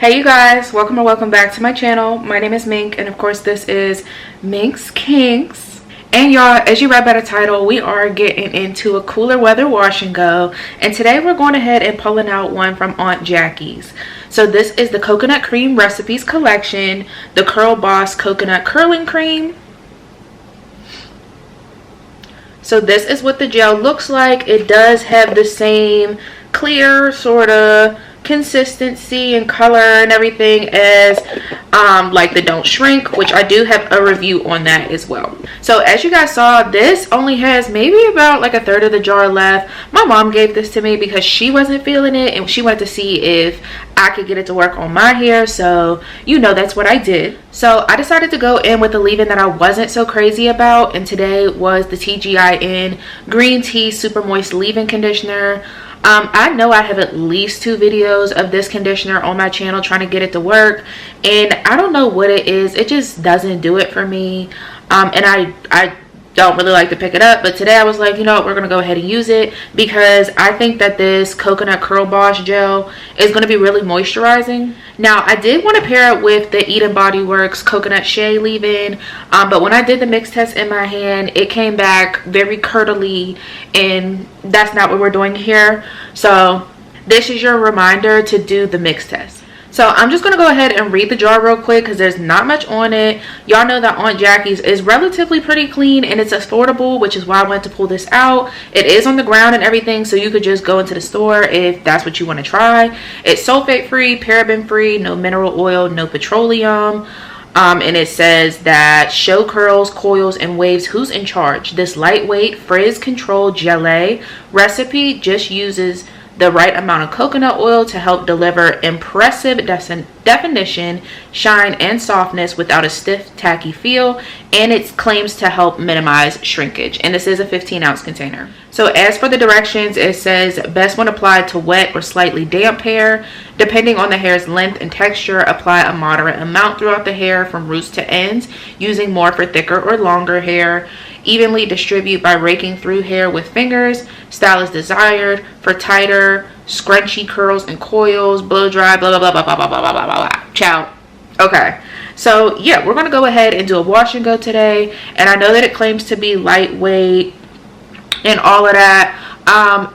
Hey you guys, welcome or welcome back to my channel. My name is Mink, and of course this is Mink's Kinks. And y'all, as you read by the title, we are getting into a cooler weather wash and go, and today we're going ahead and pulling out one from Aunt Jackie's. So this is the Coconut Cream Recipes Collection, the Curl Boss Coconut Curling Cream. So this is what the gel looks like. It does have the same clear sort of consistency and color and everything as like the Don't Shrink, which I do have a review on that as well. So as you guys saw, this only has maybe about like a third of the jar left. My mom gave this to me because she wasn't feeling it and she wanted to see if I could get it to work on my hair, so you know that's what I did. So I decided to go in with a leave-in that I wasn't so crazy about, and today was the TGIN Green Tea Super Moist Leave-In Conditioner. I know I have at least 2 videos of this conditioner on my channel trying to get it to work, and I don't know what it is. It just doesn't do it for me, and I don't really like to pick it up. But today I was like, you know what, we're gonna go ahead and use it because I think that this coconut curl boss gel is gonna be really moisturizing. Now I did want to pair it with the Eden Body Works Coconut Shea leave-in, but when I did the mix test in my hand, it came back very curdly, and that's not what we're doing here. So this is your reminder to do the mix test. So I'm just going to go ahead and read the jar real quick because there's not much on it. Y'all know that Aunt Jackie's is relatively pretty clean and it's affordable, which is why I went to pull this out. It is on the ground and everything, so you could just go into the store if that's what you want to try. It's sulfate free, paraben free, no mineral oil, no petroleum. And it says that show curls, coils, and waves who's in charge. This lightweight frizz control gelée recipe just uses the right amount of coconut oil to help deliver impressive definition, shine, and softness without a stiff, tacky feel, and it claims to help minimize shrinkage. And this is a 15-ounce container. So as for the directions, it says best when applied to wet or slightly damp hair. Depending on the hair's length and texture, apply a moderate amount throughout the hair from roots to ends, using more for thicker or longer hair. Evenly distribute by raking through hair with fingers. Style is desired for tighter, scrunchy curls and coils. Blow dry, blah, blah, blah, blah, blah, blah, blah, blah, blah, blah. Ciao. Okay. So, yeah, we're going to go ahead and do a wash and go today. And I know that it claims to be lightweight and all of that.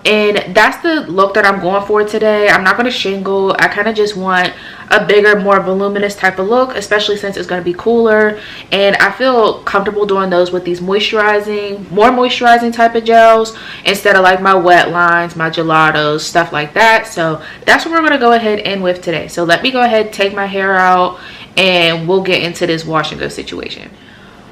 And that's the look that I'm going for today. I'm not going to shingle. I kind of just want a bigger, more voluminous type of look, especially since it's going to be cooler, and I feel comfortable doing those with these more moisturizing type of gels instead of like my wet lines, my gelatos, stuff like that. So that's what we're going to go ahead and with today. So let me go ahead, take my hair out, and we'll get into this wash and go situation.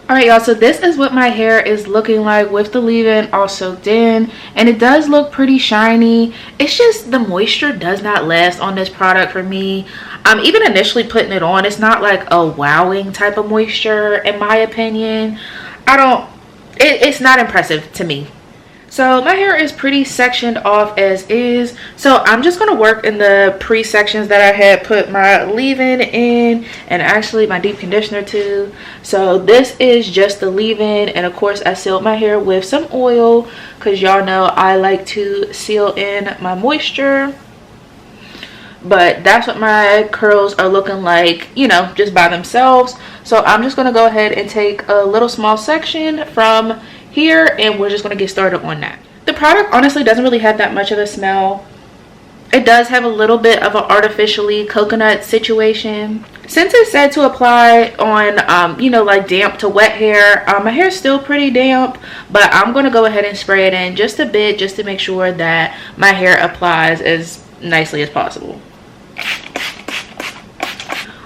Alright y'all, so this is what my hair is looking like with the leave-in all soaked in, and it does look pretty shiny. It's just the moisture does not last on this product for me. Even initially putting it on, it's not like a wowing type of moisture in my opinion. It's not impressive to me. So my hair is pretty sectioned off as is, so I'm just going to work in the pre-sections that I had put my leave-in in, and actually my deep conditioner too. So this is just the leave-in, and of course I sealed my hair with some oil because y'all know I like to seal in my moisture. But that's what my curls are looking like, you know, just by themselves. So I'm just going to go ahead and take a little small section from here, and we're just going to get started on that. The product honestly doesn't really have that much of a smell. It does have a little bit of an artificially coconut situation. Since it said to apply on you know, like damp to wet hair, my hair is still pretty damp, but I'm going to go ahead and spray it in just a bit just to make sure that my hair applies as nicely as possible.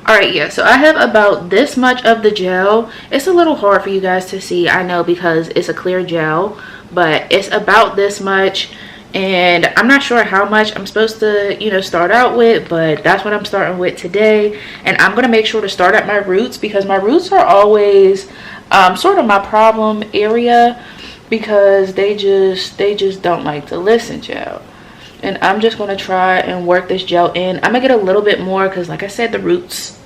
Alright, yeah, so I have about this much of the gel. It's a little hard for you guys to see, I know, because it's a clear gel, but it's about this much, and I'm not sure how much I'm supposed to, you know, start out with, but that's what I'm starting with today. And I'm going to make sure to start at my roots because my roots are always sort of my problem area because they just don't like to listen, child. And I'm just going to try and work this gel in. I'm going to get a little bit more because, like I said, the roots.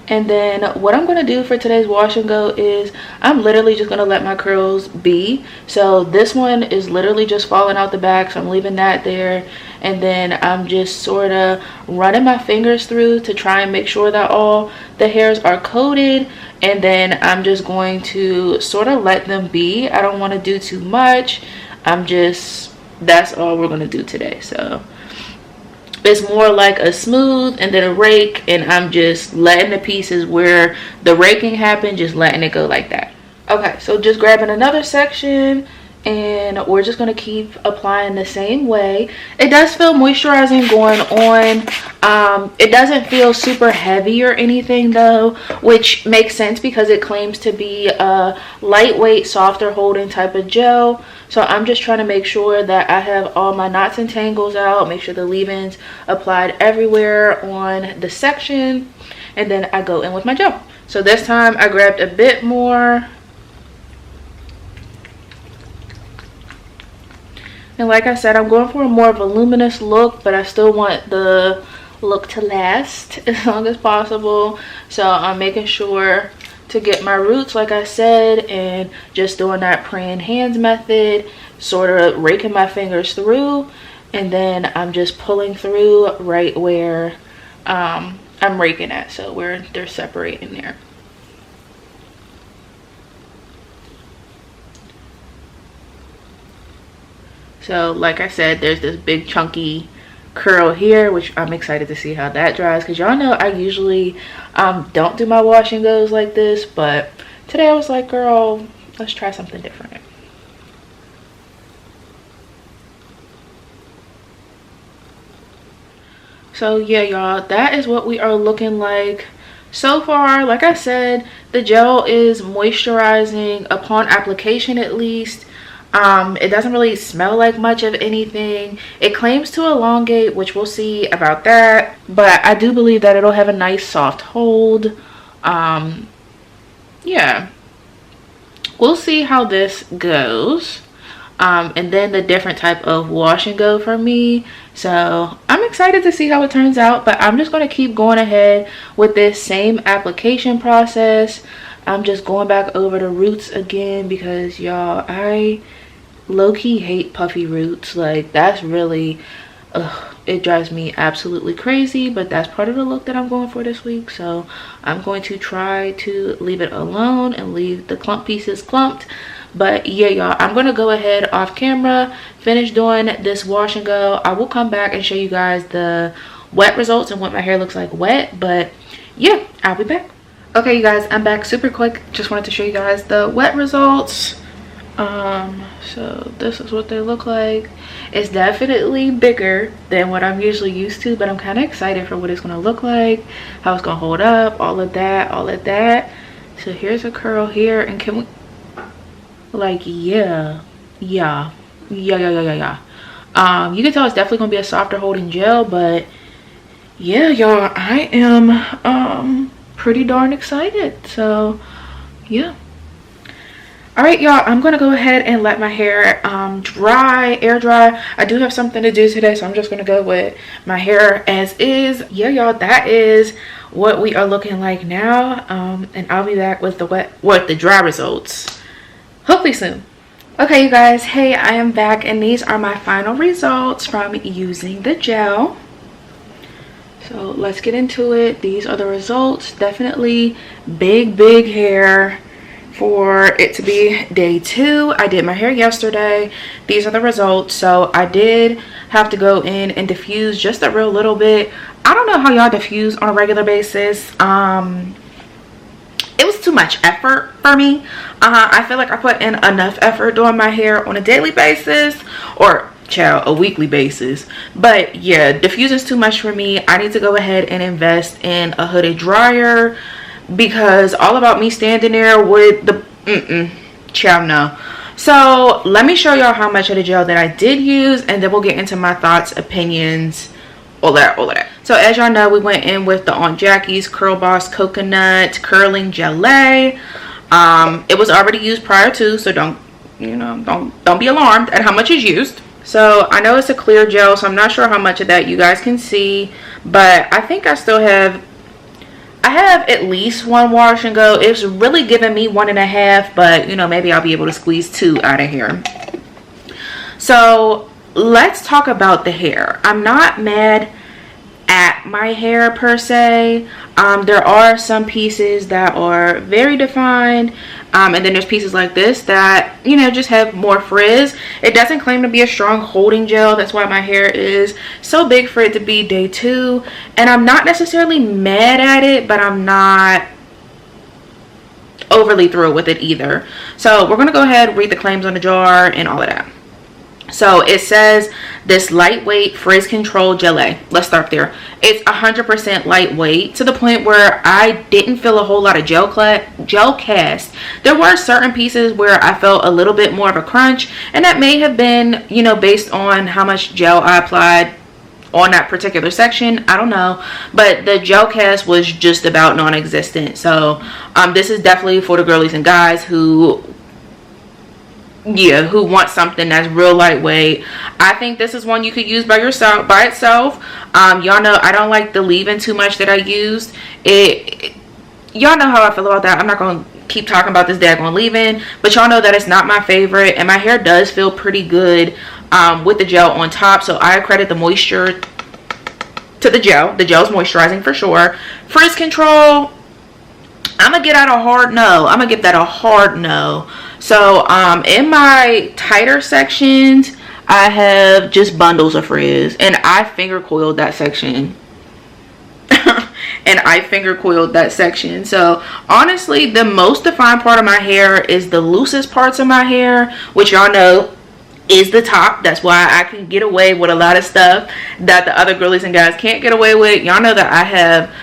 And then what I'm going to do for today's wash and go is I'm literally just going to let my curls be. So this one is literally just falling out the back, so I'm leaving that there. And then I'm just sort of running my fingers through to try and make sure that all the hairs are coated. And then I'm just going to sort of let them be. I don't want to do too much. That's all we're going to do today. So it's more like a smooth and then a rake, and I'm just letting the pieces where the raking happened, just letting it go like that. Okay, so just grabbing another section, and we're just going to keep applying the same way. It does feel moisturizing going on. It doesn't feel super heavy or anything though, which makes sense because it claims to be a lightweight, softer holding type of gel. So I'm just trying to make sure that I have all my knots and tangles out, make sure the leave-ins applied everywhere on the section, and then I go in with my gel. So this time I grabbed a bit more. And like I said, I'm going for a more voluminous look, but I still want the look to last as long as possible. So I'm making sure to get my roots, like I said, and just doing that praying hands method, sort of raking my fingers through, and then I'm just pulling through right where I'm raking at, so where they're separating there. So like I said, there's this big chunky curl here, which I'm excited to see how that dries, because y'all know I usually don't do my wash and goes like this, but today I was like, girl, let's try something different. So yeah, y'all, that is what we are looking like so far. Like I said, the gel is moisturizing upon application, at least. It doesn't really smell like much of anything. It claims to elongate, which we'll see about that, but I do believe that it'll have a nice soft hold. Yeah, we'll see how this goes. And then the different type of wash and go for me. So I'm excited to see how it turns out, but I'm just going to keep going ahead with this same application process. I'm just going back over the roots again because y'all, I low-key hate puffy roots. Like, that's really, it drives me absolutely crazy, but that's part of the look that I'm going for this week. So I'm going to try to leave it alone and leave the clump pieces clumped. But yeah, y'all, I'm gonna go ahead off camera, finish doing this wash and go. I will come back and show you guys the wet results and what my hair looks like wet. But yeah, I'll be back. Okay, you guys, I'm back super quick. Just wanted to show you guys the wet results. So this is what they look like. It's definitely bigger than what I'm usually used to, but I'm kind of excited for what it's gonna look like, how it's gonna hold up, all of that. So here's a curl here, and can we, like, yeah. You can tell it's definitely gonna be a softer holding gel, but yeah, y'all, I am pretty darn excited. So yeah. All right, y'all, I'm gonna go ahead and let my hair air dry. I do have something to do today, so I'm just gonna go with my hair as is. Yeah, y'all, that is what we are looking like now. And I'll be back with the dry results hopefully soon. Okay, you guys, hey, I am back, and these are my final results from using the gel. So let's get into it. These are the results. Definitely big hair for it to be day 2. I did my hair yesterday. These are the results. So I did have to go in and diffuse just a real little bit. I don't know how y'all diffuse on a regular basis. It was too much effort for me. I feel like I put in enough effort doing my hair on a daily basis, or a weekly basis. But yeah, diffusing is too much for me. I need to go ahead and invest in a hooded dryer, because all about me standing there with the no. So let me show y'all how much of the gel that I did use, and then we'll get into my thoughts, opinions, all that. So as y'all know, we went in with the Aunt Jackie's Curl Boss Coconut Curling Gelée. It was already used prior to, so don't be alarmed at how much is used. So I know it's a clear gel, so I'm not sure how much of that you guys can see, but I think I still have I have at least one wash and go. It's really giving me 1.5, but you know, maybe I'll be able to squeeze 2 out of here. So let's talk about the hair. I'm not mad at my hair per se. There are some pieces that are very defined, and then there's pieces like this that, you know, just have more frizz. It doesn't claim to be a strong holding gel. That's why my hair is so big for it to be day 2, and I'm not necessarily mad at it, but I'm not overly thrilled with it either. So we're gonna go ahead, read the claims on the jar and all of that. So it says this lightweight frizz control gelée. Let's start there. It's 100% lightweight to the point where I didn't feel a whole lot of gel cast. There were certain pieces where I felt a little bit more of a crunch, and that may have been, you know, based on how much gel I applied on that particular section. I don't know, but the gel cast was just about non-existent. So this is definitely for the girlies and guys who want something that's real lightweight. I think this is one you could use by itself. Y'all know I don't like the leave-in too much that I used. Y'all know how I feel about that. I'm not going to keep talking about this daggone leave-in, but y'all know that it's not my favorite, and my hair does feel pretty good with the gel on top. So I credit the moisture to the gel. The gel's moisturizing for sure. Frizz control, I'm gonna get that a hard no. So in my tighter sections, I have just bundles of frizz, and I finger coiled that section. So honestly, the most defined part of my hair is the loosest parts of my hair, which y'all know is the top. That's why I can get away with a lot of stuff that the other girlies and guys can't get away with. Y'all know that I have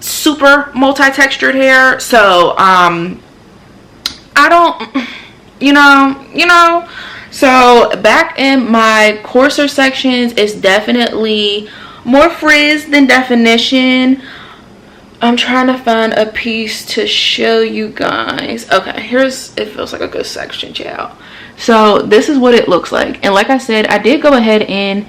super multi-textured hair, so I don't, you know. So back in my coarser sections, it's definitely more frizz than definition. I'm trying to find a piece to show you guys. Okay, it feels like a good section, child. So this is what it looks like, and like I said, I did go ahead and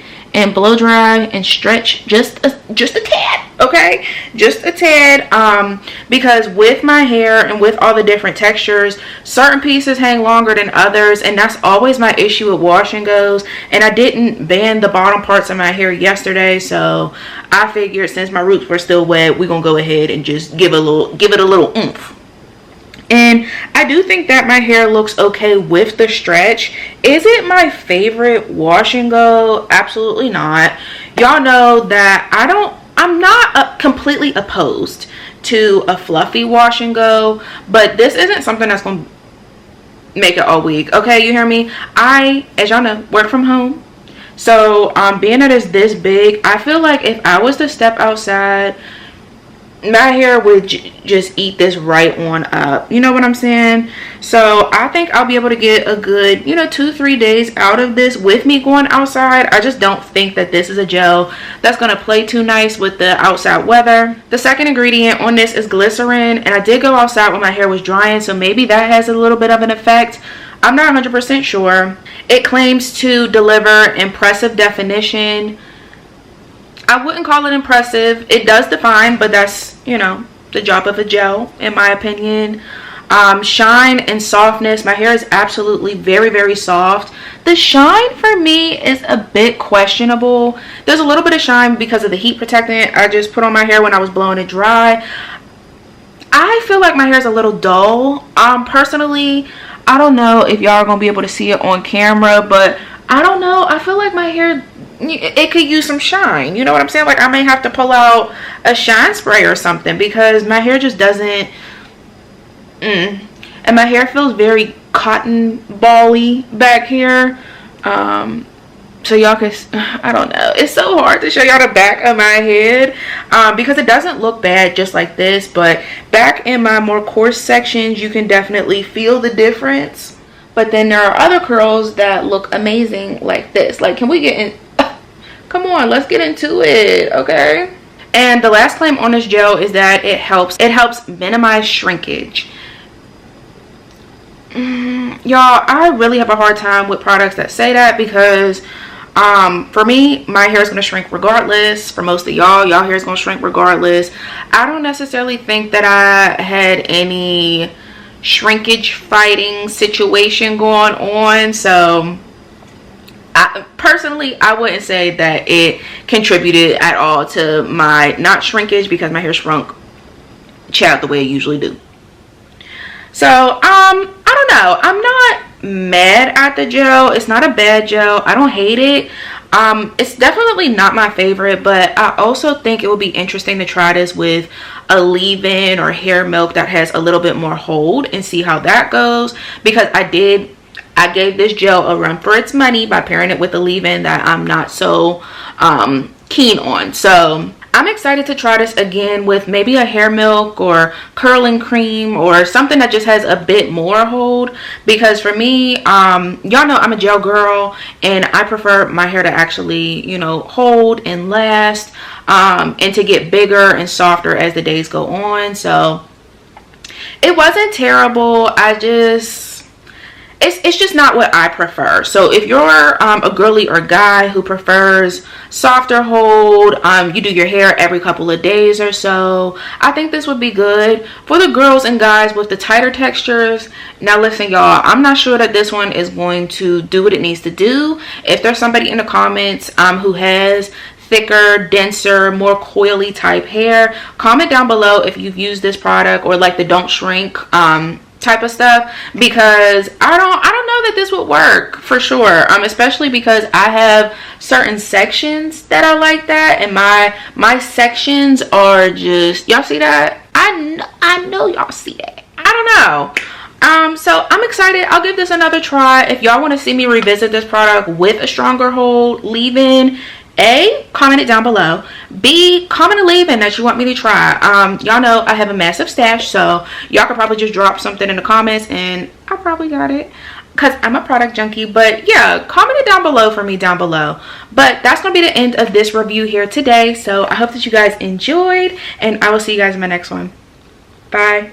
blow dry and stretch just a tad, okay, just a tad, because with my hair and with all the different textures, certain pieces hang longer than others, and that's always my issue with wash and goes. And I didn't band the bottom parts of my hair yesterday, so I figured since my roots were still wet, we're gonna go ahead and just give it a little oomph. And I do think that my hair looks okay with the stretch. Is it my favorite wash and go? Absolutely not. Y'all know that I'm not completely opposed to a fluffy wash and go, but this isn't something that's going to make it all week. Okay, you hear me? I, as y'all know, work from home. So being that it's this big, I feel like if I was to step outside, my hair would just eat this right on up. You know what I'm saying? So I think I'll be able to get a good, 2-3 days out of this with me going outside. I just don't think that this is a gel that's going to play too nice with the outside weather. The second ingredient on this is glycerin, and I did go outside when my hair was drying, so maybe that has a little bit of an effect. I'm not 100% sure. It claims to deliver impressive definition. I wouldn't call it impressive. It does define, but that's, the job of a gel, in my opinion. Shine and softness. My hair is absolutely very, very soft. The shine for me is a bit questionable. There's a little bit of shine because of the heat protectant I just put on my hair when I was blowing it dry. I feel like my hair is a little dull. Personally, I don't know if y'all are going to be able to see it on camera, but I don't know. I feel like my hair, it could use some shine. You know what I'm saying? Like I may have to pull out a shine spray or something because my hair just doesn't. And my hair feels very cotton bally back here. So y'all can, I don't know. It's so hard to show y'all the back of my head because it doesn't look bad just like this. But back in my more coarse sections, you can definitely feel the difference. But then there are other curls that look amazing like this. Like, can we get in? Come on, let's get into it, okay? And the last claim on this gel is that it helps minimize shrinkage. Y'all, I really have a hard time with products that say that because For me, my hair is going to shrink regardless. For most of y'all hair is going to shrink regardless. I don't necessarily think that I had any shrinkage fighting situation going on, so personally I wouldn't say that it contributed at all to my not shrinkage, because my hair shrunk child the way it usually do. So I don't know, I'm not mad at the gel. It's not a bad gel. I don't hate it. It's definitely not my favorite, but I also think it would be interesting to try this with a leave-in or hair milk that has a little bit more hold and see how that goes, because I gave this gel a run for its money by pairing it with a leave-in that I'm not so keen on. So I'm excited to try this again with maybe a hair milk or curling cream or something that just has a bit more hold, because for me, y'all know I'm a gel girl and I prefer my hair to actually, you know, hold and last, and to get bigger and softer as the days go on. So it wasn't terrible. It's just not what I prefer. So if you're a girly or guy who prefers softer hold, you do your hair every couple of days or so, I think this would be good. For the girls and guys with the tighter textures, now listen y'all, I'm not sure that this one is going to do what it needs to do. If there's somebody in the comments who has thicker, denser, more coily type hair, comment down below if you've used this product or like the don't shrink type of stuff, because I don't know that this would work for sure, especially because I have certain sections that are like that, and my sections are just, y'all see that? I know y'all see that. I don't know. So I'm excited. I'll give this another try. If y'all want to see me revisit this product with a stronger hold, leave-in, A, comment it down below. B, comment a leave-in that you want me to try. Y'all know I have a massive stash, so y'all could probably just drop something in the comments and I probably got it, because I'm a product junkie. But yeah, comment it down below for me down below. But that's gonna be the end of this review here today. So I hope that you guys enjoyed, and I will see you guys in my next one. Bye.